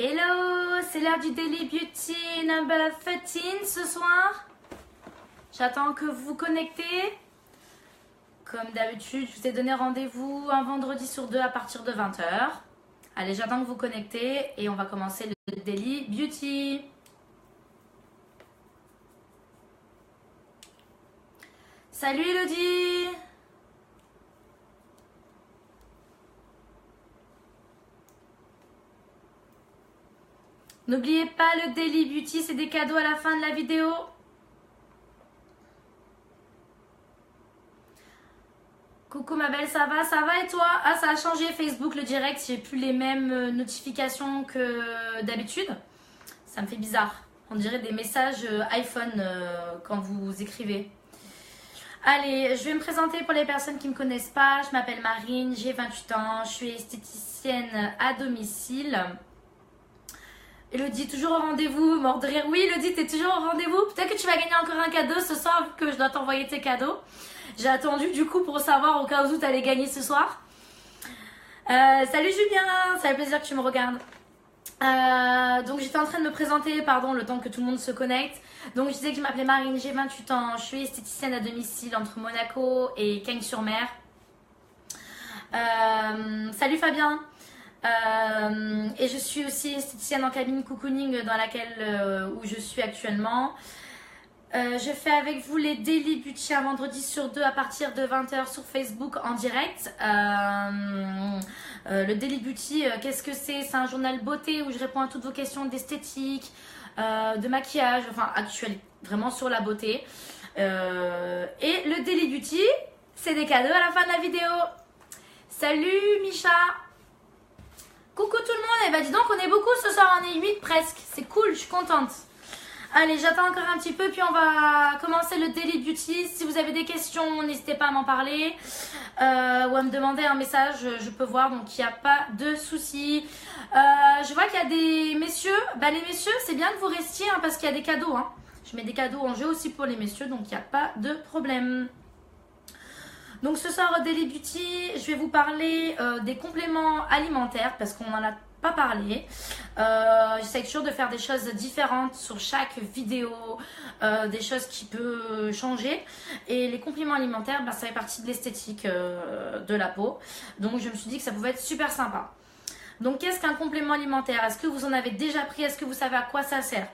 Hello, c'est l'heure du Daily Beauty number 13 ce soir. J'attends que vous vous connectez. Comme d'habitude, je vous ai donné rendez-vous un vendredi sur deux à partir de 20 h. Allez, j'attends que vous vous connectez et on va commencer le Daily Beauty. Salut Elodie! N'oubliez pas le Daily Beauty, c'est des cadeaux à la fin de la vidéo. Coucou ma belle, ça va et toi? Ah, ça a changé Facebook, le direct, j'ai plus les mêmes notifications que d'habitude. Ça me fait bizarre. On dirait des messages iPhone quand vous écrivez. Allez, je vais me présenter pour les personnes qui ne me connaissent pas. Je m'appelle Marine, j'ai 28 ans, je suis esthéticienne à domicile. Elodie, toujours au rendez-vous, mort de rire. Oui, Elodie, t'es toujours au rendez-vous. Peut-être que tu vas gagner encore un cadeau ce soir, vu que je dois t'envoyer tes cadeaux. J'ai attendu du coup pour savoir au cas où tu allais gagner ce soir. Salut Julien, ça fait plaisir que tu me regardes. Donc j'étais en train de me présenter, pardon, le temps que tout le monde se connecte. Donc je disais que je m'appelais Marine, j'ai 28 ans, je suis esthéticienne à domicile entre Monaco et Cagnes-sur-Mer. Salut Fabien. Et je suis aussi esthéticienne en cabine cocooning dans laquelle où je suis actuellement. Je fais avec vous les Daily Beauty un vendredi sur deux à partir de 20 h sur Facebook en direct. Le Daily Beauty, qu'est-ce que c'est? C'est un journal beauté où je réponds à toutes vos questions d'esthétique, de maquillage, enfin actuel, vraiment sur la beauté. Et le Daily Beauty, c'est des cadeaux à la fin de la vidéo. Salut Micha! Coucou tout le monde! Et bah dis donc, on est beaucoup ce soir, on est 8 presque. C'est cool, je suis contente. Allez, j'attends encore un petit peu, puis on va commencer le Daily Beauty. Si vous avez des questions, n'hésitez pas à m'en parler ou à me demander un message, je peux voir, donc il n'y a pas de souci. Je vois qu'il y a des messieurs. Bah les messieurs, c'est bien que vous restiez hein, parce qu'il y a des cadeaux. Hein. Je mets des cadeaux en jeu aussi pour les messieurs, donc il n'y a pas de problème. Donc ce soir au Daily Beauty, je vais vous parler des compléments alimentaires parce qu'on n'en a pas parlé. J'essaie toujours de faire des choses différentes sur chaque vidéo, des choses qui peuvent changer. Et les compléments alimentaires, ça fait partie de l'esthétique de la peau. Donc je me suis dit que ça pouvait être super sympa. Donc qu'est-ce qu'un complément alimentaire? Est-ce que vous en avez déjà pris? Est-ce que vous savez à quoi ça sert?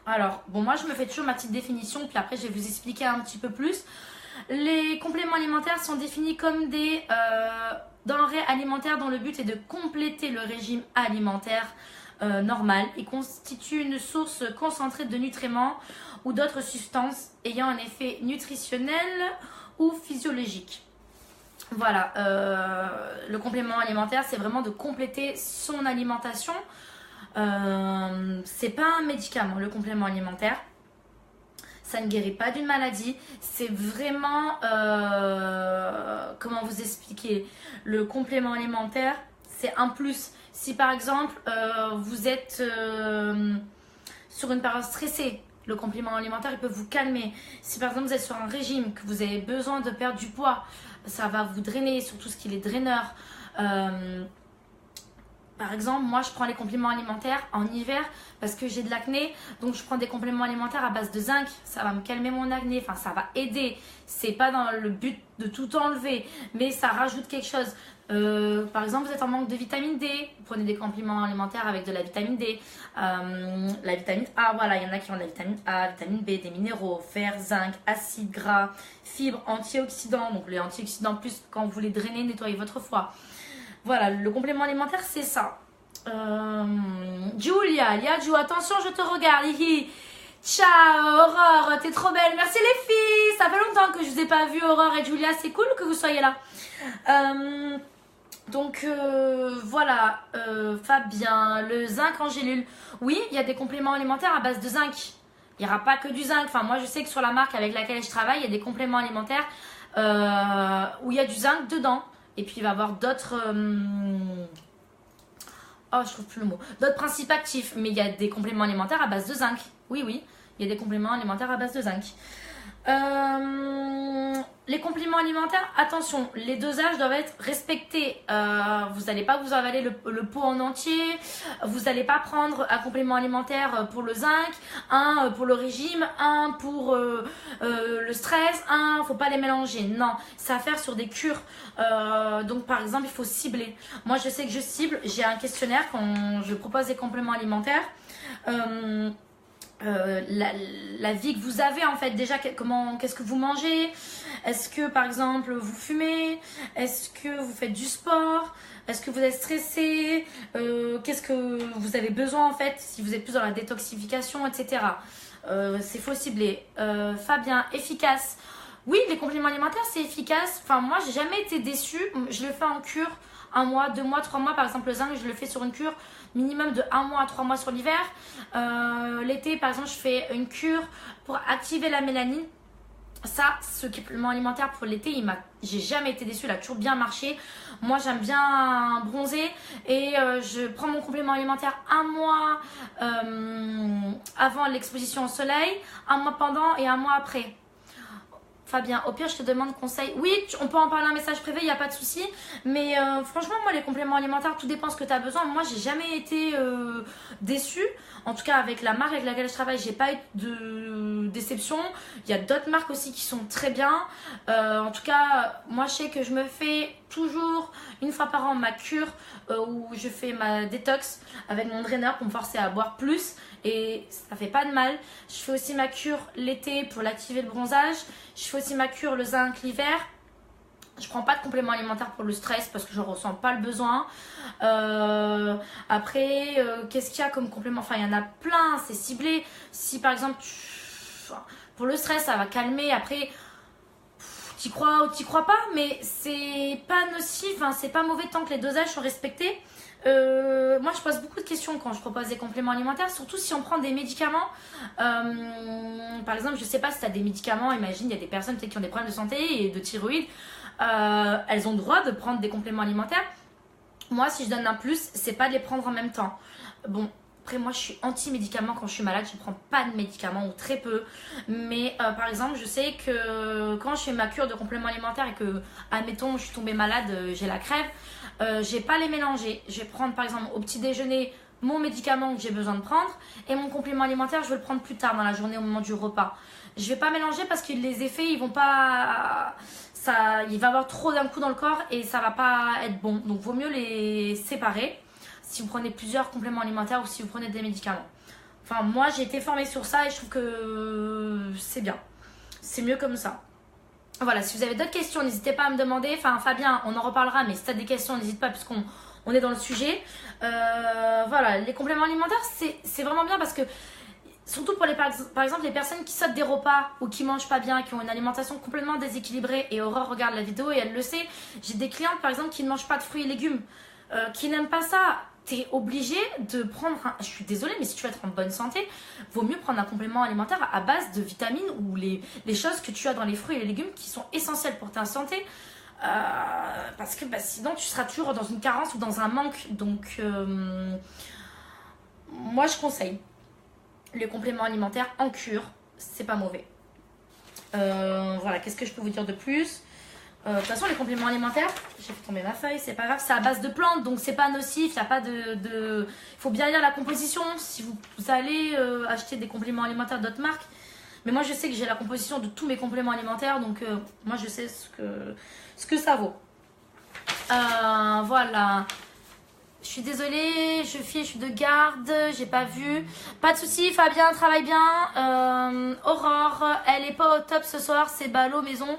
Alors, bon, moi je me fais toujours ma petite définition, puis après je vais vous expliquer un petit peu plus. Les compléments alimentaires sont définis comme des denrées alimentaires dont le but est de compléter le régime alimentaire normal et constituent une source concentrée de nutriments ou d'autres substances ayant un effet nutritionnel ou physiologique. Voilà, le complément alimentaire, c'est vraiment de compléter son alimentation. C'est pas un médicament, le complément alimentaire. Ça ne guérit pas d'une maladie. C'est vraiment, comment vous expliquer, le complément alimentaire, c'est un plus. Si par exemple, vous êtes sur une période stressée, le complément alimentaire, il peut vous calmer. Si par exemple, vous êtes sur un régime, que vous avez besoin de perdre du poids, ça va vous drainer, surtout ce qui est draineur. Par exemple, moi je prends les compléments alimentaires en hiver parce que j'ai de l'acné. Donc je prends des compléments alimentaires à base de zinc. Ça va me calmer mon acné, enfin ça va aider. C'est pas dans le but de tout enlever, mais ça rajoute quelque chose. Par exemple, vous êtes en manque de vitamine D. Vous prenez des compléments alimentaires avec de la vitamine D. La vitamine A, voilà, il y en a qui ont de la vitamine A, vitamine B, des minéraux, fer, zinc, acides gras, fibres, antioxydants. Donc les antioxydants plus quand vous voulez drainer, nettoyer votre foie. Voilà, le complément alimentaire, c'est ça. Julia, Liadjou, attention, je te regarde. Hihi. Ciao, Aurore, t'es trop belle. Merci les filles. Ça fait longtemps que je vous ai pas vu, Aurore et Julia. C'est cool que vous soyez là. Donc, voilà. Fabien, le zinc en gélule. Oui, il y a des compléments alimentaires à base de zinc. Il n'y aura pas que du zinc. Enfin, moi, je sais que sur la marque avec laquelle je travaille, il y a des compléments alimentaires où il y a du zinc dedans. Et puis il va y avoir d'autres... Oh, je trouve plus le mot. D'autres principes actifs. Mais il y a des compléments alimentaires à base de zinc. Oui, oui. Il y a des compléments alimentaires à base de zinc. Les compléments alimentaires, attention, les dosages doivent être respectés. Vous n'allez pas vous avaler le pot en entier. Vous n'allez pas prendre un complément alimentaire pour le zinc, un pour le régime, un pour le stress, un, faut pas les mélanger. Non, c'est à faire sur des cures. Donc par exemple, il faut cibler. Moi, je sais que je cible. J'ai un questionnaire quand je propose des compléments alimentaires. La vie que vous avez en fait déjà, qu'est-ce que vous mangez, est-ce que par exemple vous fumez, est-ce que vous faites du sport, est-ce que vous êtes stressé, qu'est-ce que vous avez besoin en fait, si vous êtes plus dans la détoxification, etc. C'est faut cibler. Fabien, efficace. Oui, les compléments alimentaires c'est efficace. Enfin moi j'ai jamais été déçue. Je le fais en cure 1 mois, 2 mois, 3 mois. Par exemple le zinc je le fais sur une cure minimum de 1 mois à 3 mois sur l'hiver. L'été par exemple je fais une cure pour activer la mélanine. Ça, ce complément alimentaire pour l'été, j'ai jamais été déçue, il a toujours bien marché. Moi j'aime bien bronzer et je prends mon complément alimentaire 1 mois avant l'exposition au soleil, 1 mois pendant et 1 mois après. Fabien, au pire, je te demande conseil. Oui, on peut en parler en message privé, il n'y a pas de souci. Mais franchement, moi, les compléments alimentaires, tout dépend ce que tu as besoin. Moi, j'ai jamais été déçue. En tout cas, avec la marque avec laquelle je travaille, j'ai pas eu de déception. Il y a d'autres marques aussi qui sont très bien. En tout cas, moi, je sais que je me fais toujours 1 fois par an ma cure où je fais ma détox avec mon draineur pour me forcer à boire plus. Et ça fait pas de mal. Je fais aussi ma cure l'été pour l'activer le bronzage. Je fais aussi ma cure le zinc l'hiver. Je prends pas de complément alimentaire pour le stress parce que je ressens pas le besoin. Après, qu'est-ce qu'il y a comme complément? Enfin, il y en a plein, c'est ciblé. Si par exemple, pour le stress, ça va calmer. Après, t'y crois ou t'y crois pas, mais c'est pas nocif, hein, c'est pas mauvais tant que les dosages sont respectés. Moi je pose beaucoup de questions quand je propose des compléments alimentaires, surtout si on prend des médicaments. Par exemple, je sais pas si tu as des médicaments, imagine il y a des personnes peut-être qui ont des problèmes de santé et de thyroïde, elles ont le droit de prendre des compléments alimentaires. Moi si je donne un plus, c'est pas de les prendre en même temps. Bon, après moi je suis anti-médicaments quand je suis malade, je ne prends pas de médicaments ou très peu. Mais par exemple je sais que quand je fais ma cure de compléments alimentaires et que, admettons je suis tombée malade, j'ai la crève, je vais pas les mélanger. Je vais prendre par exemple au petit déjeuner mon médicament que j'ai besoin de prendre et mon complément alimentaire je vais le prendre plus tard dans la journée au moment du repas. Je vais pas mélanger parce que les effets ils vont pas... il va y avoir trop d'un coup dans le corps et ça va pas être bon. Donc vaut mieux les séparer si vous prenez plusieurs compléments alimentaires ou si vous prenez des médicaments. Enfin moi j'ai été formée sur ça et je trouve que c'est bien. C'est mieux comme ça. Voilà, si vous avez d'autres questions, n'hésitez pas à me demander. Enfin, Fabien, on en reparlera, mais si tu as des questions, n'hésite pas, puisqu'on est dans le sujet. Voilà, les compléments alimentaires, c'est vraiment bien parce que, surtout pour par exemple, les personnes qui sautent des repas ou qui mangent pas bien, qui ont une alimentation complètement déséquilibrée, et Aurore regarde la vidéo et elle le sait. J'ai des clientes, par exemple, qui ne mangent pas de fruits et légumes, qui n'aiment pas ça. T'es obligé de prendre je suis désolée, mais si tu veux être en bonne santé, vaut mieux prendre un complément alimentaire à base de vitamines ou les choses que tu as dans les fruits et les légumes qui sont essentielles pour ta santé. Parce que sinon tu seras toujours dans une carence ou dans un manque. Donc moi je conseille les compléments alimentaires en cure, c'est pas mauvais. Voilà, qu'est-ce que je peux vous dire de plus? De toute façon, les compléments alimentaires, j'ai fait tomber ma feuille, c'est pas grave, c'est à base de plantes, donc c'est pas nocif, il n'y a pas il faut bien lire la composition si vous allez acheter des compléments alimentaires d'autres marques. Mais moi, je sais que j'ai la composition de tous mes compléments alimentaires, donc moi, je sais ce que ça vaut. Voilà. Je suis désolée, je suis de garde, j'ai pas vu. Pas de souci, Fabien, travaille bien. Aurore, elle est pas au top ce soir, c'est ballot maison.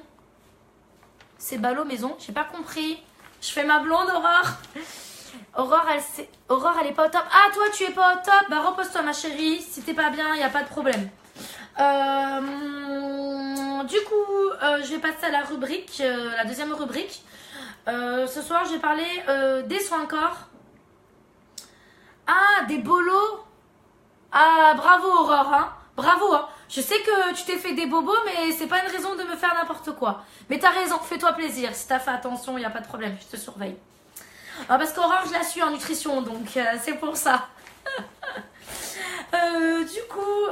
C'est ballot maison, j'ai pas compris. Je fais ma blonde, Aurore. Aurore, elle est pas au top. Ah, toi, tu es pas au top. Bah, repose-toi, ma chérie. Si t'es pas bien, y a pas de problème. Du coup, je vais passer à la rubrique, la deuxième rubrique. Ce soir, je vais parler des soins corps. Ah, des bolos. Ah, bravo, Aurore, hein. Bravo, hein. Je sais que tu t'es fait des bobos, mais c'est pas une raison de me faire n'importe quoi. Mais t'as raison, fais-toi plaisir. Si t'as fait attention, il n'y a pas de problème, je te surveille. Parce qu'Aurore, je la suis en nutrition, donc c'est pour ça. Du coup,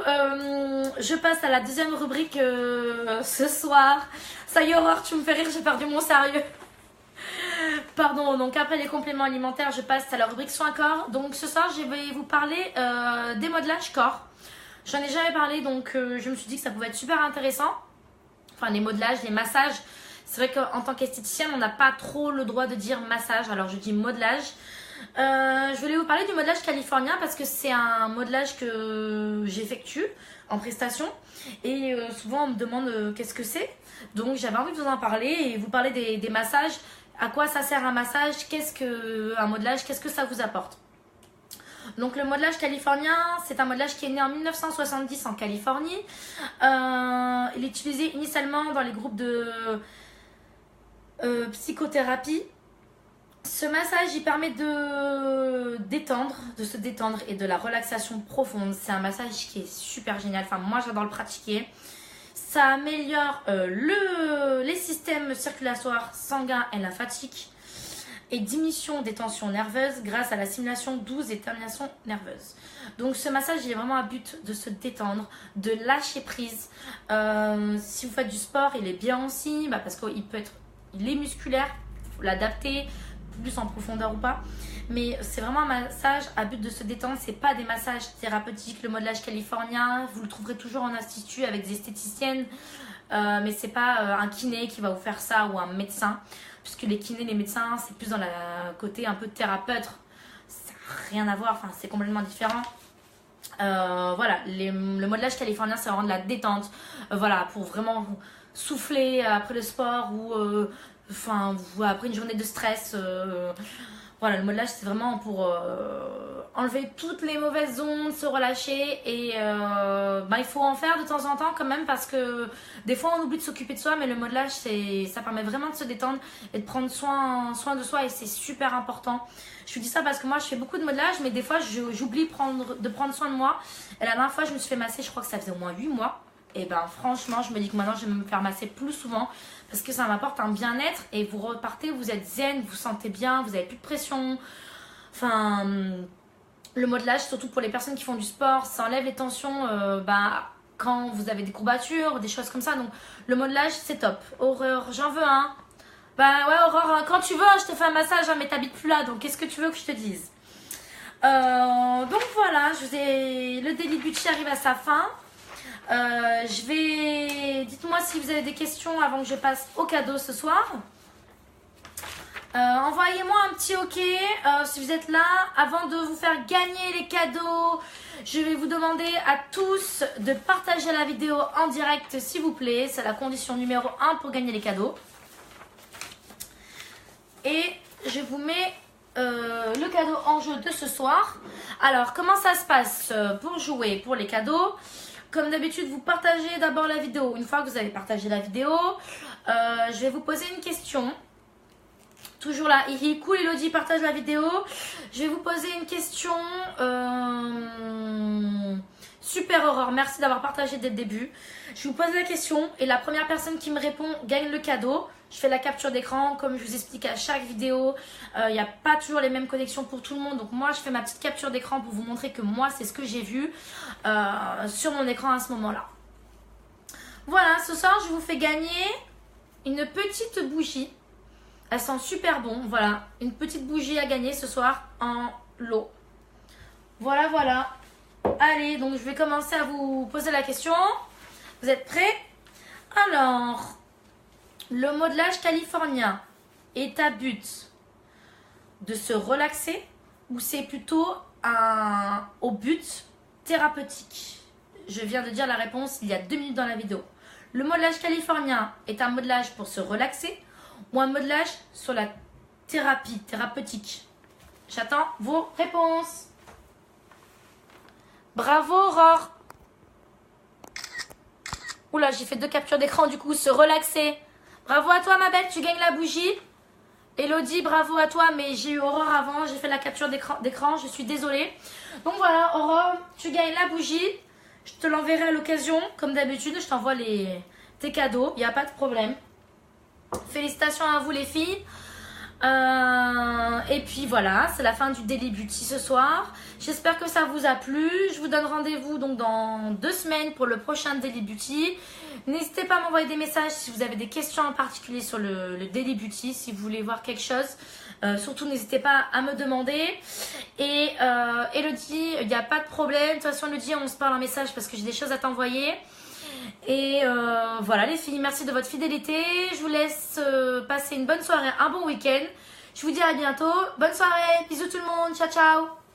je passe à la deuxième rubrique ce soir. Ça y est, Aurore, tu me fais rire, j'ai perdu mon sérieux. Pardon, donc après les compléments alimentaires, je passe à la rubrique soins corps. Donc ce soir, je vais vous parler des modelages corps. J'en ai jamais parlé, donc je me suis dit que ça pouvait être super intéressant. Enfin, les modelages, les massages. C'est vrai qu'en tant qu'esthéticienne, on n'a pas trop le droit de dire massage, alors je dis modelage. Je voulais vous parler du modelage californien parce que c'est un modelage que j'effectue en prestation et souvent on me demande qu'est-ce que c'est. Donc j'avais envie de vous en parler et vous parler des massages, à quoi ça sert un massage, qu'est-ce qu'un modelage, qu'est-ce que ça vous apporte. Donc le modelage californien, c'est un modelage qui est né en 1970 en Californie. Il est utilisé initialement dans les groupes de psychothérapie. Ce massage, il permet de se détendre et de la relaxation profonde. C'est un massage qui est super génial. Enfin, moi, j'adore le pratiquer. Ça améliore les systèmes circulatoires sanguins et lymphatiques et diminution des tensions nerveuses grâce à la stimulation douce et termination nerveuse. Donc, ce massage, il est vraiment à but de se détendre, de lâcher prise. Si vous faites du sport, il est bien aussi parce qu'il est musculaire, il faut l'adapter plus en profondeur ou pas, mais c'est vraiment un massage à but de se détendre. C'est pas des massages thérapeutiques. Le modelage californien, vous le trouverez toujours en institut avec des esthéticiennes, mais c'est pas un kiné qui va vous faire ça ou un médecin, puisque les kinés, les médecins, c'est plus dans le côté un peu thérapeute. Ça n'a rien à voir, enfin c'est complètement différent. Voilà, le modelage californien, c'est vraiment de la détente, voilà, pour vraiment souffler après le sport ou après une journée de stress. Voilà, le modelage, c'est vraiment pour enlever toutes les mauvaises ondes, se relâcher. Et il faut en faire de temps en temps quand même, parce que des fois, on oublie de s'occuper de soi. Mais le modelage, ça permet vraiment de se détendre et de prendre soin de soi. Et c'est super important. Je vous dis ça parce que moi, je fais beaucoup de modelage, mais des fois, j'oublie de prendre soin de moi. Et la dernière fois, je me suis fait masser, je crois que ça faisait au moins 8 mois. Et franchement, je me dis que maintenant, je vais me faire masser plus souvent, parce que ça m'apporte un bien-être et vous repartez, vous êtes zen, vous vous sentez bien, vous n'avez plus de pression. Enfin, le modelage, surtout pour les personnes qui font du sport, ça enlève les tensions quand vous avez des courbatures, des choses comme ça. Donc le modelage, c'est top. Aurore, j'en veux un. Bah ouais, Aurore, quand tu veux, je te fais un massage, mais t'habites plus là, donc qu'est-ce que tu veux que je te dise? Donc voilà, le Daily Beauty arrive à sa fin. Dites-moi si vous avez des questions avant que je passe au cadeau ce soir. Envoyez-moi un petit OK si vous êtes là. Avant de vous faire gagner les cadeaux, je vais vous demander à tous de partager la vidéo en direct, s'il vous plaît. C'est la condition numéro 1 pour gagner les cadeaux. Et je vous mets le cadeau en jeu de ce soir. Alors, comment ça se passe pour jouer pour les cadeaux? Comme d'habitude, vous partagez d'abord la vidéo. Une fois que vous avez partagé la vidéo, je vais vous poser une question. Toujours là, cool, Elodie, partage la vidéo. Je vais vous poser une question. Super Aurore, merci d'avoir partagé dès le début. Je vous pose la question et la première personne qui me répond gagne le cadeau. Je fais la capture d'écran comme je vous explique à chaque vidéo. Il n'y a pas toujours les mêmes connexions pour tout le monde. Donc moi, je fais ma petite capture d'écran pour vous montrer que moi, c'est ce que j'ai vu sur mon écran à ce moment-là. Voilà, ce soir, je vous fais gagner une petite bougie. Elle sent super bon. Voilà, une petite bougie à gagner ce soir en lot. Voilà, voilà. Allez, donc je vais commencer à vous poser la question. Vous êtes prêts? Alors, le modelage californien est à but de se relaxer ou c'est plutôt au but thérapeutique? Je viens de dire la réponse il y a 2 minutes dans la vidéo. Le modelage californien est un modelage pour se relaxer ou un modelage sur la thérapie thérapeutique? J'attends vos réponses. Bravo Aurore. Oula, j'ai fait 2 captures d'écran, du coup, se relaxer. Bravo à toi ma belle, tu gagnes la bougie. Elodie, bravo à toi, mais j'ai eu Aurore avant, j'ai fait la capture d'écran, je suis désolée. Donc voilà, Aurore, tu gagnes la bougie. Je te l'enverrai à l'occasion, comme d'habitude, je t'envoie tes cadeaux, il n'y a pas de problème. Félicitations à vous les filles. Et puis voilà, c'est la fin du Daily Beauty ce soir. J'espère que ça vous a plu. Je vous donne rendez-vous donc dans 2 semaines pour le prochain Daily Beauty. N'hésitez pas à m'envoyer des messages si vous avez des questions en particulier sur le Daily Beauty, si vous voulez voir quelque chose. Surtout, n'hésitez pas à me demander. Et Elodie, il n'y a pas de problème. De toute façon, Elodie, on se parle en message parce que j'ai des choses à t'envoyer. Et voilà les filles, merci de votre fidélité. Je vous laisse passer une bonne soirée, un bon week-end. Je vous dis à bientôt. Bonne soirée, bisous tout le monde, ciao ciao.